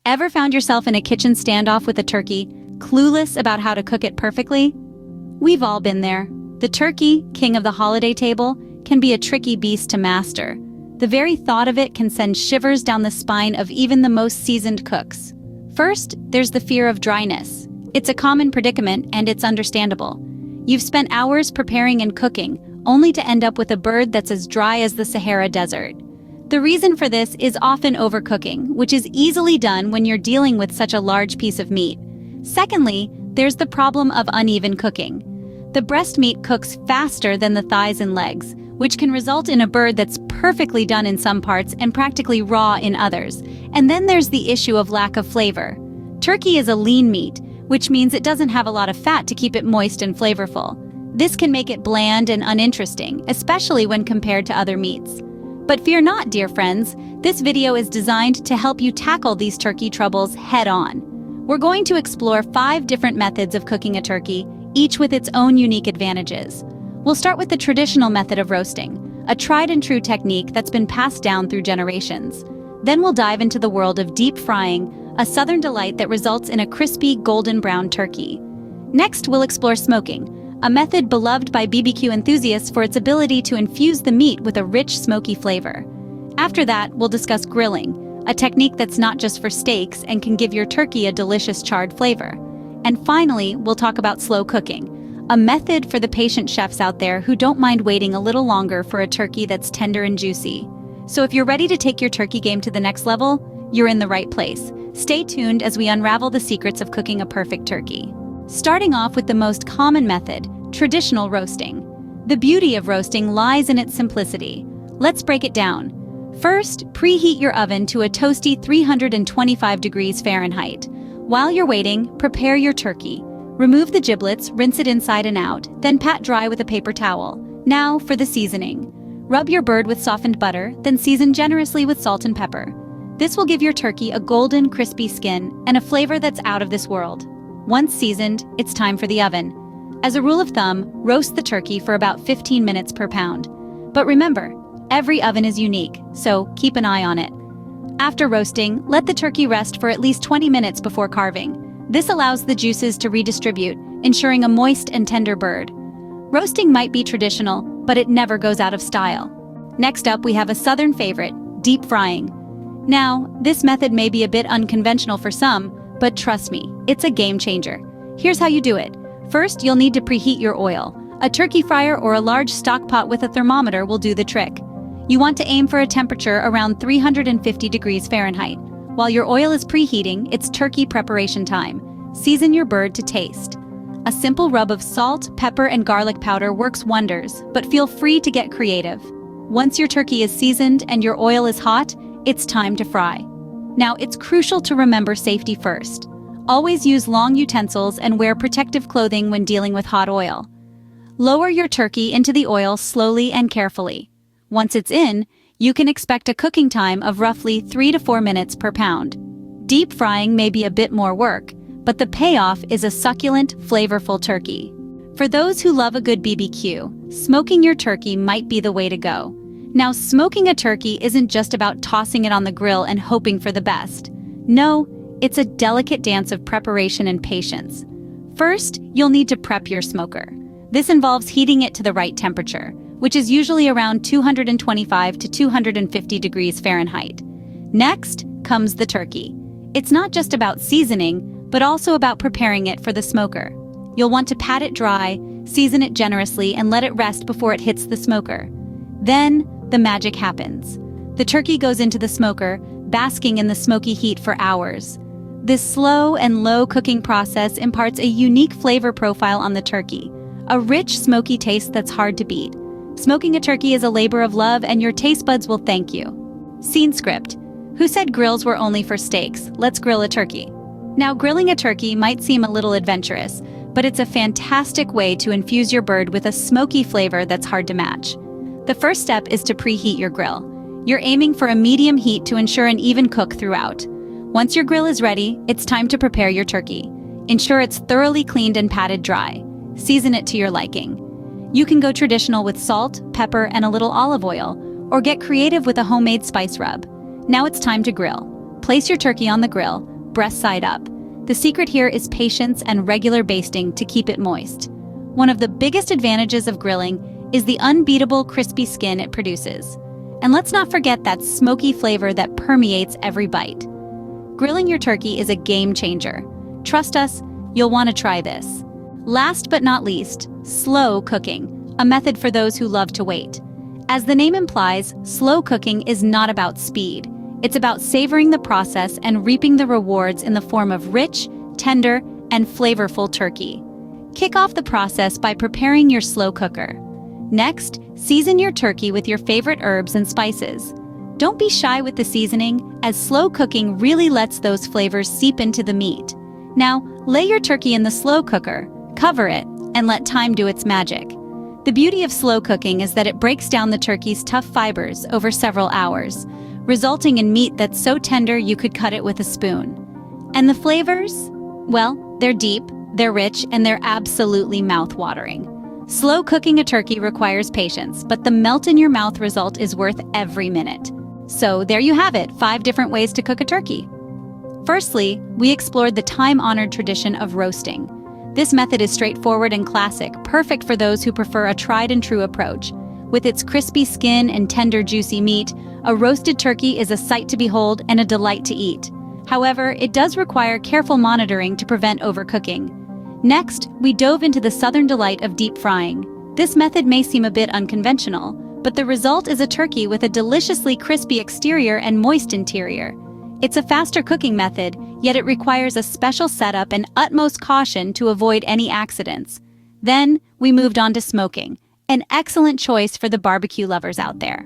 Ever found yourself in a kitchen standoff with a turkey, clueless about how to cook it perfectly? We've all been there. The turkey, king of the holiday table, can be a tricky beast to master. The very thought of it can send shivers down the spine of even the most seasoned cooks. First, there's the fear of dryness. It's a common predicament, and it's understandable. You've spent hours preparing and cooking, only to end up with a bird that's as dry as the Sahara Desert. The reason for this is often overcooking, which is easily done when you're dealing with such a large piece of meat. Secondly, there's the problem of uneven cooking. The breast meat cooks faster than the thighs and legs, which can result in a bird that's perfectly done in some parts and practically raw in others. And then there's the issue of lack of flavor. Turkey is a lean meat, which means it doesn't have a lot of fat to keep it moist and flavorful. This can make it bland and uninteresting, especially when compared to other meats. But fear not, dear friends, this video is designed to help you tackle these turkey troubles head-on. We're going to explore 5 different methods of cooking a turkey, each with its own unique advantages. We'll start with the traditional method of roasting, a tried-and-true technique that's been passed down through generations. Then we'll dive into the world of deep frying, a southern delight that results in a crispy, golden brown turkey. Next, we'll explore smoking, a method beloved by BBQ enthusiasts for its ability to infuse the meat with a rich, smoky flavor. After that, we'll discuss grilling, a technique that's not just for steaks and can give your turkey a delicious charred flavor. And finally, we'll talk about slow cooking, a method for the patient chefs out there who don't mind waiting a little longer for a turkey that's tender and juicy. So if you're ready to take your turkey game to the next level, you're in the right place. Stay tuned as we unravel the secrets of cooking a perfect turkey. Starting off with the most common method, traditional roasting. The beauty of roasting lies in its simplicity. Let's break it down. First, preheat your oven to a toasty 325 degrees Fahrenheit. While you're waiting, prepare your turkey. Remove the giblets, rinse it inside and out, then pat dry with a paper towel. Now for the seasoning. Rub your bird with softened butter, then season generously with salt and pepper. This will give your turkey a golden, crispy skin and a flavor that's out of this world. Once seasoned, it's time for the oven. As a rule of thumb, roast the turkey for about 15 minutes per pound. But remember, every oven is unique, so keep an eye on it. After roasting, let the turkey rest for at least 20 minutes before carving. This allows the juices to redistribute, ensuring a moist and tender bird. Roasting might be traditional, but it never goes out of style. Next up, we have a southern favorite, deep frying. Now, this method may be a bit unconventional for some, but trust me, it's a game changer. Here's how you do it. First, you'll need to preheat your oil. A turkey fryer or a large stock pot with a thermometer will do the trick. You want to aim for a temperature around 350 degrees Fahrenheit. While your oil is preheating, it's turkey preparation time. Season your bird to taste. A simple rub of salt, pepper, and garlic powder works wonders, but feel free to get creative. Once your turkey is seasoned and your oil is hot, it's time to fry. Now, it's crucial to remember safety first. Always use long utensils and wear protective clothing when dealing with hot oil. Lower your turkey into the oil slowly and carefully. Once it's in, you can expect a cooking time of roughly 3 to 4 minutes per pound. Deep frying may be a bit more work, but the payoff is a succulent, flavorful turkey. For those who love a good BBQ, smoking your turkey might be the way to go. Now, smoking a turkey isn't just about tossing it on the grill and hoping for the best. No, it's a delicate dance of preparation and patience. First, you'll need to prep your smoker. This involves heating it to the right temperature, which is usually around 225 to 250 degrees Fahrenheit. Next comes the turkey. It's not just about seasoning, but also about preparing it for the smoker. You'll want to pat it dry, season it generously, and let it rest before it hits the smoker. Then, the magic happens. The turkey goes into the smoker, basking in the smoky heat for hours. This slow and low cooking process imparts a unique flavor profile on the turkey, a rich, smoky taste that's hard to beat. Smoking a turkey is a labor of love, and your taste buds will thank you. Scene script. Who said grills were only for steaks? Let's grill a turkey. Now, grilling a turkey might seem a little adventurous, but it's a fantastic way to infuse your bird with a smoky flavor that's hard to match. The first step is to preheat your grill. You're aiming for a medium heat to ensure an even cook throughout. Once your grill is ready, it's time to prepare your turkey. Ensure it's thoroughly cleaned and patted dry. Season it to your liking. You can go traditional with salt, pepper, and a little olive oil, or get creative with a homemade spice rub. Now it's time to grill. Place your turkey on the grill, breast side up. The secret here is patience and regular basting to keep it moist. One of the biggest advantages of grilling is the unbeatable crispy skin it produces. And let's not forget that smoky flavor that permeates every bite. Grilling your turkey is a game changer. Trust us, you'll want to try this. Last but not least, slow cooking, a method for those who love to wait. As the name implies, slow cooking is not about speed. It's about savoring the process and reaping the rewards in the form of rich, tender, and flavorful turkey. Kick off the process by preparing your slow cooker. Next, season your turkey with your favorite herbs and spices. Don't be shy with the seasoning, as slow cooking really lets those flavors seep into the meat. Now, lay your turkey in the slow cooker, cover it, and let time do its magic. The beauty of slow cooking is that it breaks down the turkey's tough fibers over several hours, resulting in meat that's so tender you could cut it with a spoon. And the flavors? Well, they're deep, they're rich, and they're absolutely mouth-watering. Slow cooking a turkey requires patience, but the melt-in-your-mouth result is worth every minute. So there you have it, 5 different ways to cook a turkey. Firstly, we explored the time-honored tradition of roasting. This method is straightforward and classic, perfect for those who prefer a tried-and-true approach. With its crispy skin and tender, juicy meat, a roasted turkey is a sight to behold and a delight to eat. However, it does require careful monitoring to prevent overcooking. Next, we dove into the southern delight of deep frying. This method may seem a bit unconventional, but the result is a turkey with a deliciously crispy exterior and moist interior. It's a faster cooking method, yet it requires a special setup and utmost caution to avoid any accidents. Then, we moved on to smoking, an excellent choice for the barbecue lovers out there.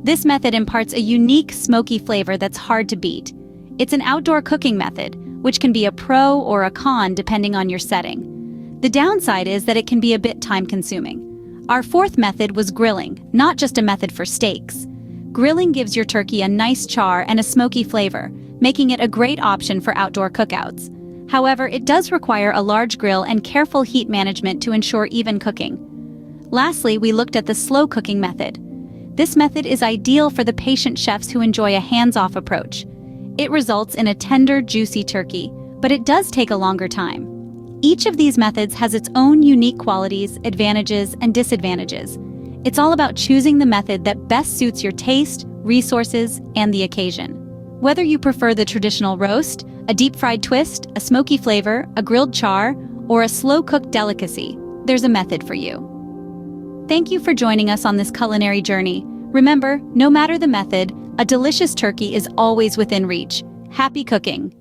This method imparts a unique smoky flavor that's hard to beat. It's an outdoor cooking method, which can be a pro or a con depending on your setting. The downside is that it can be a bit time-consuming. Our fourth method was grilling, not just a method for steaks. Grilling gives your turkey a nice char and a smoky flavor, making it a great option for outdoor cookouts. However, it does require a large grill and careful heat management to ensure even cooking. Lastly, we looked at the slow cooking method. This method is ideal for the patient chefs who enjoy a hands-off approach. It results in a tender, juicy turkey, but it does take a longer time. Each of these methods has its own unique qualities, advantages, and disadvantages. It's all about choosing the method that best suits your taste, resources, and the occasion. Whether you prefer the traditional roast, a deep-fried twist, a smoky flavor, a grilled char, or a slow-cooked delicacy, there's a method for you. Thank you for joining us on this culinary journey. Remember, no matter the method, a delicious turkey is always within reach. Happy cooking!